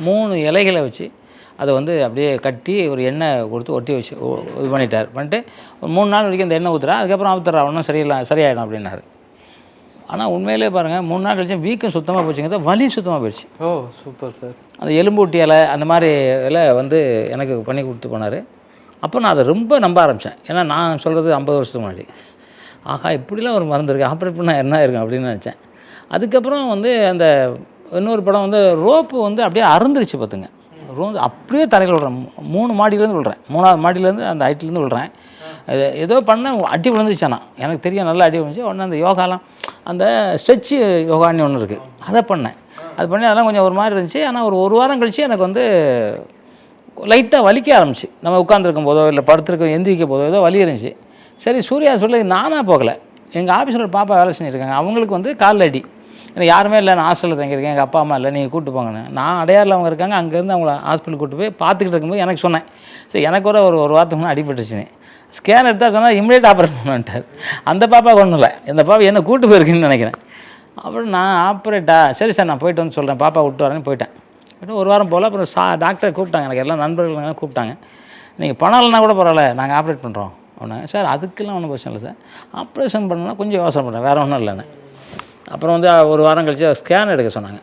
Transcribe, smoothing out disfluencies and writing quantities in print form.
3 இலைகளை வச்சு அதை வந்து அப்படியே கட்டி ஒரு எண்ணெய் கொடுத்து ஒட்டி வச்சு இது பண்ணிட்டு ஒரு 3 நாள் வரைக்கும் அந்த எண்ணெய் ஊற்றுறா, அதுக்கப்புறம் அவுத்துறா, ஒன்றும் சரியாயிடும் அப்படின்னாரு. ஆனால் உண்மையிலே பாருங்கள் 3 நாள் கழிச்சு வீக்கம் சுத்தமாக போச்சுங்க, வலி சுத்தமாக போயிடுச்சு. ஓ சூப்பர் சார். அந்த எலும்பூட்டி இலை அந்த மாதிரி இலை வந்து எனக்கு பண்ணி கொடுத்து போனார். அப்போ நான் அதை ரொம்ப நம்ப ஆரம்பித்தேன். ஏன்னா நான் சொல்கிறது 50 வருஷத்துக்கு முன்னாடி. ஆகா இப்படிலாம் ஒரு மருந்து இருக்குது, ஆப்ரேட் பண்ணால் என்ன இருக்கும் அப்படின்னு நினச்சேன். அதுக்கப்புறம் வந்து அந்த இன்னொரு படம் வந்து ரோப்பு வந்து அப்படியே அறுந்துருச்சு பார்த்துங்க. அப்படியே தரையில் விடுறேன், 3 மாடியிலேருந்து விடுறேன், 3ஆவது மாடியிலேருந்து அந்த ஹைட்லேருந்து விடுறேன். ஏதோ பண்ண அடி விழுந்துச்சானா, எனக்கு தெரியும் நல்லா அடி விழுந்துச்சு. உடனே அந்த யோகாலாம் அந்த ஸ்ட்ரெச்சு யோகான்னு ஒன்று இருக்குது, அதை பண்ணேன். அது பண்ணி அதெல்லாம் கொஞ்சம் ஒரு மாதிரி இருந்துச்சு. ஆனால் ஒரு வாரம் கழித்து எனக்கு வந்து லைட்டாக வலிக்க ஆரம்பிச்சு. நம்ம உட்காந்துருக்கும் போதோ இல்லை படுத்துருக்க எந்திரிக்க போதோ ஏதோ வலி இருந்துச்சு. சரி சூர்யா சொல்லி நானாக போகலை, எங்கள் ஆஃபீஸில் ஒரு பாப்பா வேலை செஞ்சுருக்காங்க, அவங்களுக்கு வந்து காலில் அடி. எனக்கு யாருமே இல்லை, நான் ஹாஸ்டலில் தங்கியிருக்கேன், எங்கள் அப்பா அம்மா இல்லை, நீங்கள் கூப்பிட்டு போங்கன்னு. நான் அடையாரில் அவங்க இருக்காங்க, அங்கேருந்து அவங்கள ஹாஸ்பிட்டலுக்கு கூப்பிட்டு போய் பார்த்துக்கிட்டு இருக்கும்போது எனக்கு சொன்னேன், சரி எனக்கு ஒரு வாரத்துக்கு முன்னே அடிபட்டுச்சுன்னு. ஸ்கேன் எடுத்தால் சொன்னால் இம்மிடியேட் ஆப்ரேட் பண்ணுவேன்ட்டார். அந்த பாப்பா கொண்டு இல்லை, இந்த பாப்பா என்ன கூப்பிட்டு போயிருக்குன்னு நினைக்கிறேன். அப்புறம் நான் ஆப்ரேட்டா, சரி சார் நான் போய்ட்டு வந்து சொல்கிறேன், பாப்பா விட்டு வரேன்னு போயிட்டேன். ஒரு வாரம் போல் அப்புறம் டாக்டரை கூப்பிட்டாங்க, எனக்கு எல்லாம் நண்பர்கள் கூப்பிட்டாங்க. நீங்கள் பணம் இல்லைனா கூட பரவாயில்ல, நாங்கள் ஆப்ரேட் பண்ணுறோம் ஒன்று. சார் அதுக்கெல்லாம் ஒன்றும் பிரச்சனை இல்லை சார், ஆப்ரேஷன் பண்ணணும்னா கொஞ்சம் யோசனை பண்ணுறேன், வேறு ஒன்றும் இல்லைன்னு. அப்புறம் வந்து ஒரு வாரம் கழிச்சு ஸ்கேன் எடுக்க சொன்னாங்க.